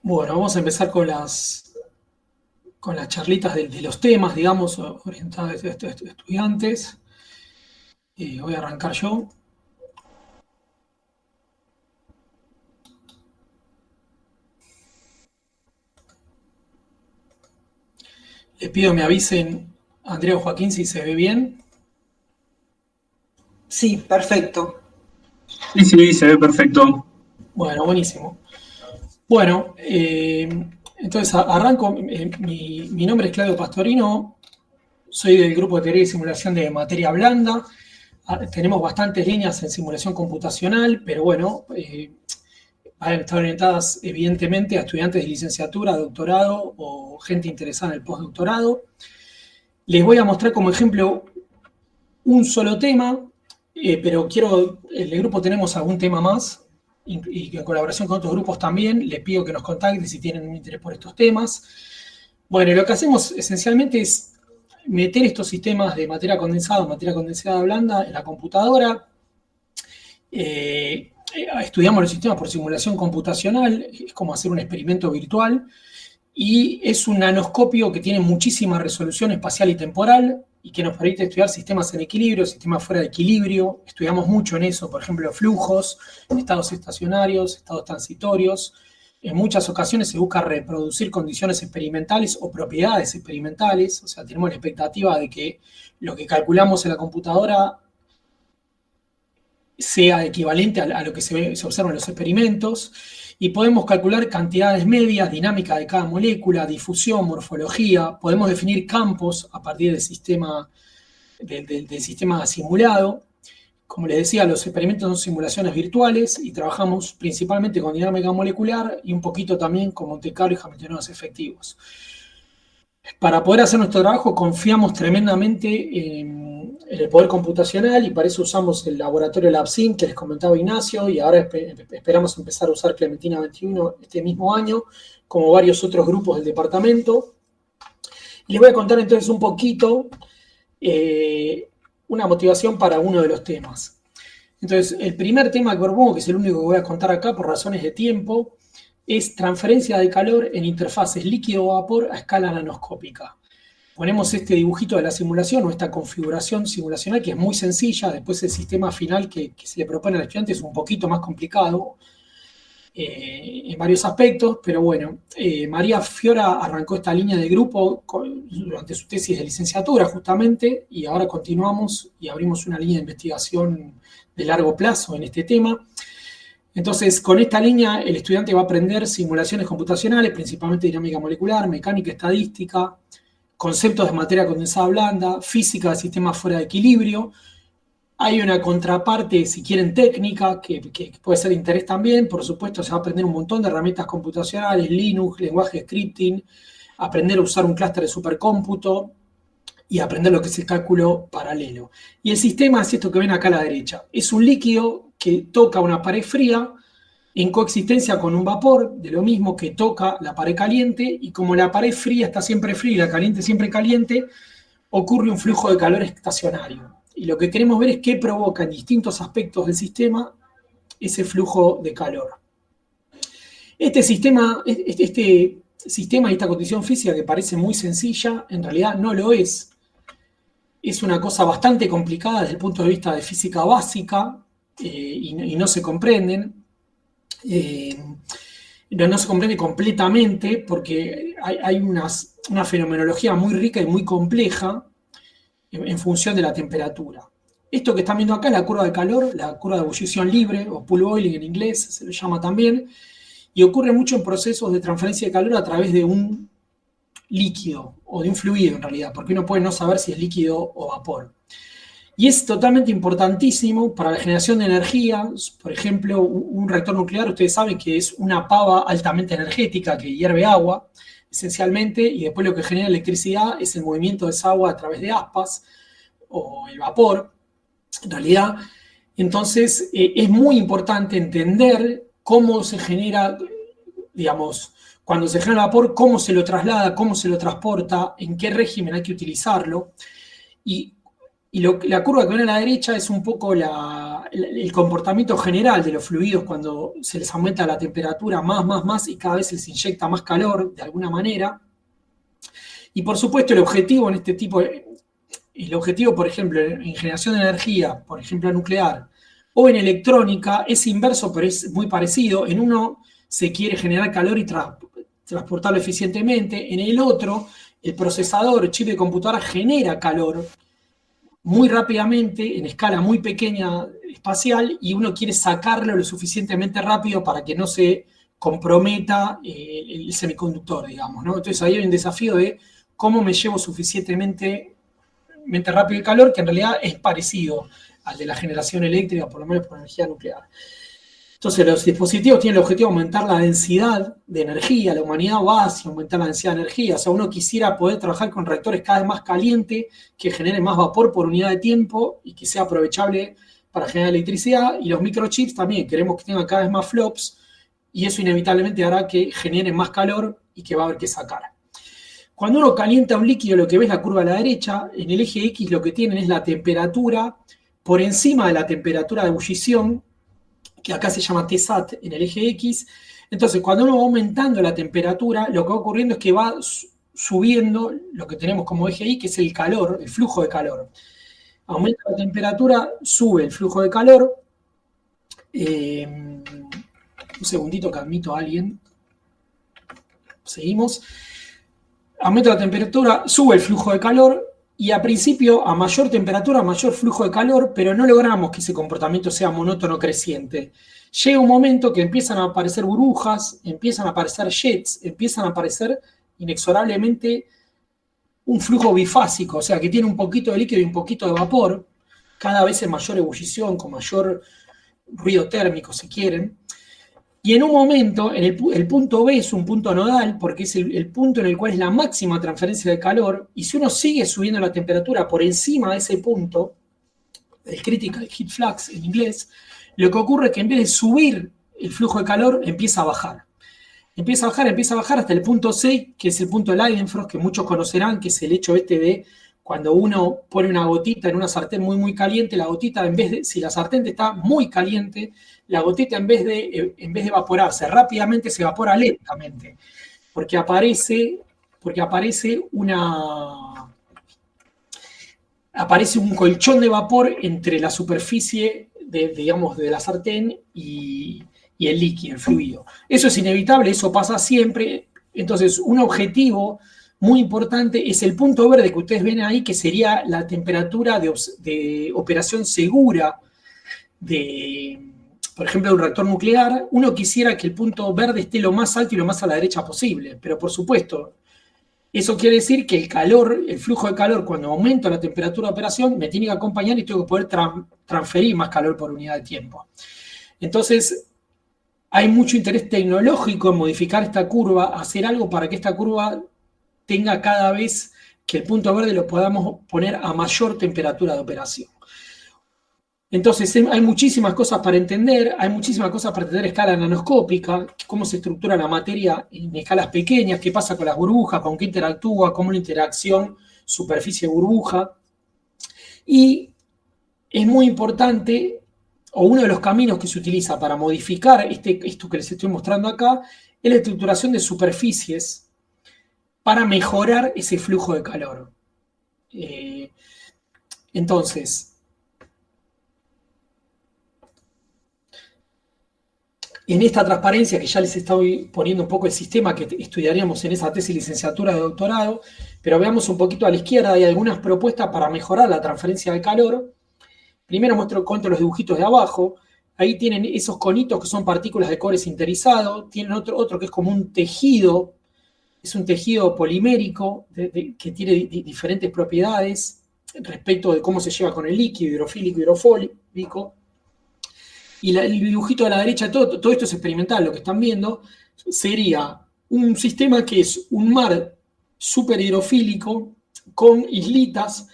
Bueno, vamos a empezar con las charlitas de los temas, digamos, orientadas a estos estudiantes. Voy a arrancar yo. Les pido me avisen, Andrea o Joaquín, si se ve bien. Sí, perfecto. Sí, sí, se ve perfecto. Bueno, buenísimo. Bueno, entonces arranco. Mi nombre es Claudio Pastorino, soy del grupo de teoría y simulación de materia blanda. Tenemos bastantes líneas en simulación computacional, pero bueno, van a estar orientadas evidentemente a estudiantes de licenciatura, doctorado o gente interesada en el postdoctorado. Les voy a mostrar como ejemplo un solo tema, pero en el grupo tenemos algún tema más y en colaboración con otros grupos también. Les pido que nos contacten si tienen un interés por estos temas. Bueno, lo que hacemos esencialmente es meter estos sistemas de materia condensada blanda en la computadora. Estudiamos los sistemas por simulación computacional, es como hacer un experimento virtual, y es un nanoscopio que tiene muchísima resolución espacial y temporal y que nos permite estudiar sistemas en equilibrio, sistemas fuera de equilibrio. Estudiamos mucho en eso, por ejemplo, flujos, estados estacionarios, estados transitorios. En muchas ocasiones se busca reproducir condiciones experimentales o propiedades experimentales, o sea, tenemos la expectativa de que lo que calculamos en la computadora sea equivalente a lo que se observa en los experimentos, y podemos calcular cantidades medias, dinámica de cada molécula, difusión, morfología, podemos definir campos a partir del sistema simulado. Como les decía, los experimentos son simulaciones virtuales y trabajamos principalmente con dinámica molecular y un poquito también con Monte Carlo y Hamiltonianos efectivos. Para poder hacer nuestro trabajo confiamos tremendamente en el poder computacional y para eso usamos el laboratorio LabSim que les comentaba Ignacio, y ahora esperamos empezar a usar Clementina 21 este mismo año, como varios otros grupos del departamento. Y les voy a contar entonces un poquito una motivación para uno de los temas. Entonces, el primer tema que propongo, que es el único que voy a contar acá por razones de tiempo, es transferencia de calor en interfaces líquido-vapor a escala nanoscópica. Ponemos este dibujito de la simulación o esta configuración simulacional que es muy sencilla. Después el sistema final que se le propone al estudiante es un poquito más complicado en varios aspectos, pero bueno, María Fiora arrancó esta línea de grupo durante su tesis de licenciatura justamente, y ahora continuamos y abrimos una línea de investigación de largo plazo en este tema. Entonces, con esta línea, el estudiante va a aprender simulaciones computacionales, principalmente dinámica molecular, mecánica estadística, conceptos de materia condensada blanda, física de sistemas fuera de equilibrio. Hay una contraparte, si quieren, técnica, que puede ser de interés también. Por supuesto, se va a aprender un montón de herramientas computacionales, Linux, lenguaje de scripting, aprender a usar un clúster de supercómputo y aprender lo que es el cálculo paralelo. Y el sistema es esto que ven acá a la derecha. Es un líquido que toca una pared fría en coexistencia con un vapor, de lo mismo que toca la pared caliente, y como la pared fría está siempre fría y la caliente siempre caliente, ocurre un flujo de calor estacionario. Y lo que queremos ver es qué provoca en distintos aspectos del sistema ese flujo de calor. Este sistema y esta condición física que parece muy sencilla, en realidad no lo es. Es una cosa bastante complicada desde el punto de vista de física básica, y no se comprenden. No se comprende completamente porque hay una fenomenología muy rica y muy compleja en función de la temperatura. Esto que están viendo acá es la curva de calor, la curva de ebullición libre, o pool boiling en inglés se lo llama también, y ocurre mucho en procesos de transferencia de calor a través de un líquido, o de un fluido en realidad, porque uno puede no saber si es líquido o vapor. Y es totalmente importantísimo para la generación de energía. Por ejemplo, un reactor nuclear, ustedes saben que es una pava altamente energética que hierve agua, esencialmente, y después lo que genera electricidad es el movimiento de esa agua a través de aspas, o el vapor, en realidad. Entonces, es muy importante entender cómo se genera, digamos, cuando se genera el vapor, cómo se lo traslada, cómo se lo transporta, en qué régimen hay que utilizarlo. Y Y la curva que ven a la derecha es un poco el comportamiento general de los fluidos cuando se les aumenta la temperatura más, y cada vez se les inyecta más calor de alguna manera. Y por supuesto el objetivo en este tipo, el objetivo, por ejemplo, en generación de energía, por ejemplo, nuclear, o en electrónica, es inverso, pero es muy parecido. En uno se quiere generar calor y transportarlo eficientemente. En el otro, el procesador, el chip de computadora, genera calor muy rápidamente, en escala muy pequeña espacial, y uno quiere sacarlo lo suficientemente rápido para que no se comprometa el semiconductor, digamos, ¿no? Entonces ahí hay un desafío de cómo me llevo suficientemente rápido el calor, que en realidad es parecido al de la generación eléctrica, por lo menos por energía nuclear. Entonces los dispositivos tienen el objetivo de aumentar la densidad de energía, la humanidad va hacia aumentar la densidad de energía, o sea, uno quisiera poder trabajar con reactores cada vez más calientes, que generen más vapor por unidad de tiempo y que sea aprovechable para generar electricidad, y los microchips también, queremos que tengan cada vez más flops, y eso inevitablemente hará que generen más calor y que va a haber que sacar. Cuando uno calienta un líquido, lo que ves la curva a la derecha, en el eje X lo que tienen es la temperatura por encima de la temperatura de ebullición, que acá se llama Tsat en el eje X. Entonces, cuando uno va aumentando la temperatura, lo que va ocurriendo es que va subiendo lo que tenemos como eje Y, que es el calor, el flujo de calor. Aumenta la temperatura, sube el flujo de calor. Un segundito que admito a alguien. Seguimos. Aumenta la temperatura, sube el flujo de calor, y a principio, a mayor temperatura, mayor flujo de calor, pero no logramos que ese comportamiento sea monótono creciente. Llega un momento que empiezan a aparecer burbujas, empiezan a aparecer jets, empiezan a aparecer inexorablemente un flujo bifásico, o sea, que tiene un poquito de líquido y un poquito de vapor, cada vez en mayor ebullición, con mayor ruido térmico, si quieren. Y en un momento, el punto B es un punto nodal, porque es el punto en el cual es la máxima transferencia de calor, y si uno sigue subiendo la temperatura por encima de ese punto, el critical heat flux en inglés, lo que ocurre es que en vez de subir el flujo de calor, empieza a bajar. Empieza a bajar hasta el punto C, que es el punto de Leidenfrost, que muchos conocerán, que es el hecho de cuando uno pone una gotita en una sartén muy caliente, la gotita, en vez de, si la sartén está muy caliente, la gotita en vez de evaporarse rápidamente, se evapora lentamente, porque aparece un colchón de vapor entre la superficie de la sartén y el líquido, el fluido. Eso es inevitable, eso pasa siempre. Entonces, un objetivo muy importante es el punto verde que ustedes ven ahí, que sería la temperatura de operación segura por ejemplo, de un reactor nuclear. Uno quisiera que el punto verde esté lo más alto y lo más a la derecha posible, pero por supuesto, eso quiere decir que el calor, el flujo de calor, cuando aumenta la temperatura de operación, me tiene que acompañar y tengo que poder transferir más calor por unidad de tiempo. Entonces, hay mucho interés tecnológico en modificar esta curva, hacer algo para que esta curva tenga cada vez que el punto verde lo podamos poner a mayor temperatura de operación. Entonces hay muchísimas cosas para entender, hay muchísimas cosas para entender a escala nanoscópica, cómo se estructura la materia en escalas pequeñas, qué pasa con las burbujas, con qué interactúa, cómo la interacción superficie-burbuja. Y es muy importante, o uno de los caminos que se utiliza para modificar esto que les estoy mostrando acá, es la estructuración de superficies para mejorar ese flujo de calor. Entonces, en esta transparencia que ya les estoy poniendo un poco el sistema que estudiaríamos en esa tesis licenciatura de doctorado, pero veamos un poquito a la izquierda, hay algunas propuestas para mejorar la transferencia de calor. Primero cuento los dibujitos de abajo. Ahí tienen esos conitos que son partículas de cobre sinterizado, tienen otro que es como un tejido, es un tejido polimérico que tiene diferentes propiedades respecto de cómo se lleva con el líquido, hidrofílico, hidrofóbico. Y el dibujito de la derecha, todo esto es experimental, lo que están viendo, sería un sistema que es un mar súper hidrofílico con islitas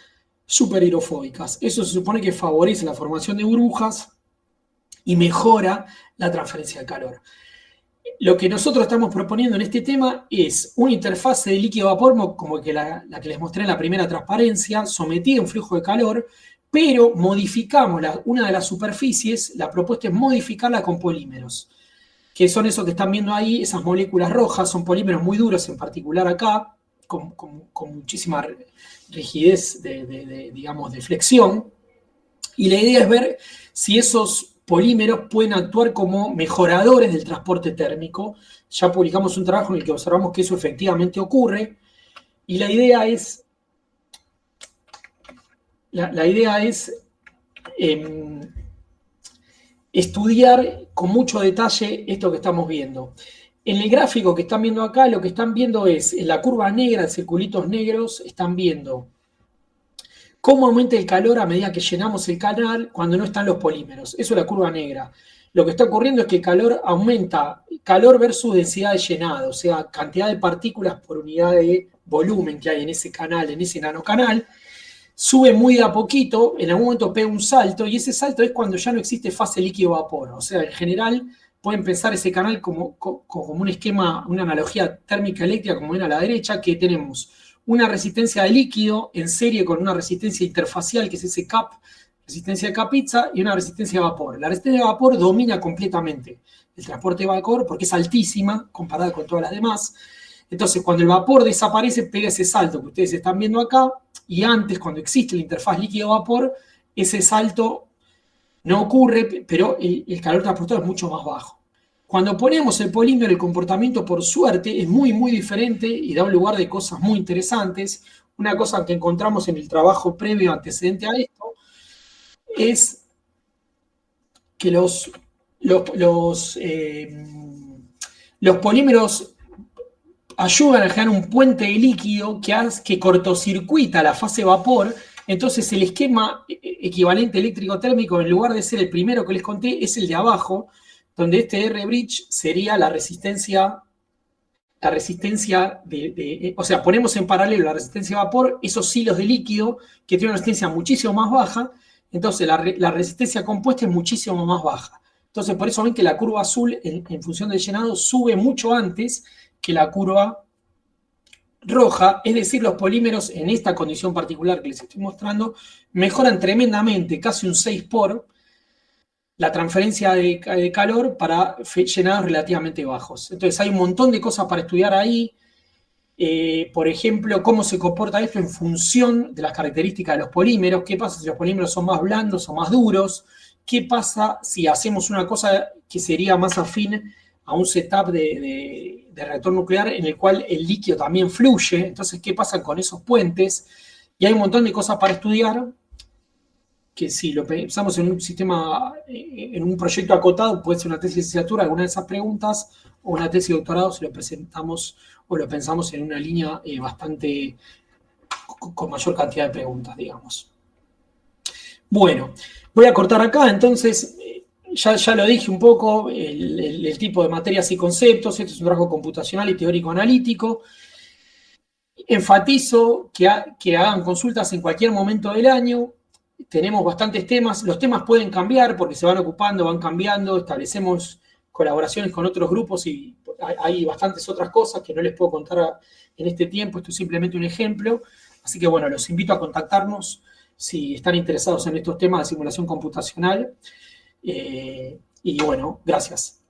súper hidrofóbicas. Eso se supone que favorece la formación de burbujas y mejora la transferencia de calor. Lo que nosotros estamos proponiendo en este tema es una interfaz de líquido-vapor, como que la que les mostré en la primera transparencia, sometida a un flujo de calor, pero modificamos una de las superficies. La propuesta es modificarla con polímeros, que son esos que están viendo ahí, esas moléculas rojas, son polímeros muy duros, en particular acá, con muchísima rigidez digamos, de flexión. Y la idea es ver si esos polímeros pueden actuar como mejoradores del transporte térmico. Ya publicamos un trabajo en el que observamos que eso efectivamente ocurre. Y la idea es estudiar con mucho detalle esto que estamos viendo. En el gráfico que están viendo acá, lo que están viendo es, en la curva negra, en circulitos negros, están viendo cómo aumenta el calor a medida que llenamos el canal cuando no están los polímeros. Eso es la curva negra. Lo que está ocurriendo es que el calor aumenta, calor versus densidad de llenado, o sea, cantidad de partículas por unidad de volumen que hay en ese canal, en ese nanocanal. Sube muy de a poquito, en algún momento pega un salto, y ese salto es cuando ya no existe fase líquido-vapor. O sea, en general pueden pensar ese canal como un esquema, una analogía térmica eléctrica, como ven a la derecha, que tenemos una resistencia de líquido en serie con una resistencia interfacial, que es ese CAP, resistencia de Kapitza, y una resistencia de vapor. La resistencia de vapor domina completamente el transporte de vapor porque es altísima comparada con todas las demás. Entonces, cuando el vapor desaparece, pega ese salto que ustedes están viendo acá, y antes, cuando existe la interfaz líquido-vapor, ese salto no ocurre, pero el calor transportado es mucho más bajo. Cuando ponemos el polímero, el comportamiento, por suerte, es muy, muy diferente y da un lugar de cosas muy interesantes. Una cosa que encontramos en el trabajo previo antecedente a esto es que los polímeros ayudan a generar un puente de líquido que cortocircuita la fase vapor. Entonces el esquema equivalente eléctrico-térmico, en lugar de ser el primero que les conté, es el de abajo, donde este R-bridge sería la resistencia o sea, ponemos en paralelo la resistencia de vapor, esos hilos de líquido que tienen una resistencia muchísimo más baja, entonces la resistencia compuesta es muchísimo más baja. Entonces, por eso ven que la curva azul, en función del llenado, sube mucho antes que la curva roja, es decir, los polímeros en esta condición particular que les estoy mostrando mejoran tremendamente, casi un 6 por la transferencia de calor para llenados relativamente bajos. Entonces hay un montón de cosas para estudiar ahí. Por ejemplo, cómo se comporta esto en función de las características de los polímeros. ¿Qué pasa si los polímeros son más blandos o más duros? ¿Qué pasa si hacemos una cosa que sería más afín a un setup de reactor nuclear en el cual el líquido también fluye? Entonces, ¿qué pasa con esos puentes? Y hay un montón de cosas para estudiar que si lo pensamos en un sistema, en un proyecto acotado, puede ser una tesis de licenciatura, alguna de esas preguntas, o una tesis de doctorado si lo presentamos o lo pensamos en una línea bastante con mayor cantidad de preguntas, digamos. Bueno, voy a cortar acá, entonces, ya lo dije un poco, el tipo de materias y conceptos. Esto es un trabajo computacional y teórico-analítico. Enfatizo que hagan consultas en cualquier momento del año. Tenemos bastantes temas, los temas pueden cambiar porque se van ocupando, van cambiando, establecemos colaboraciones con otros grupos y hay bastantes otras cosas que no les puedo contar en este tiempo. Esto es simplemente un ejemplo, así que bueno, los invito a contactarnos si están interesados en estos temas de simulación computacional. Y bueno, gracias.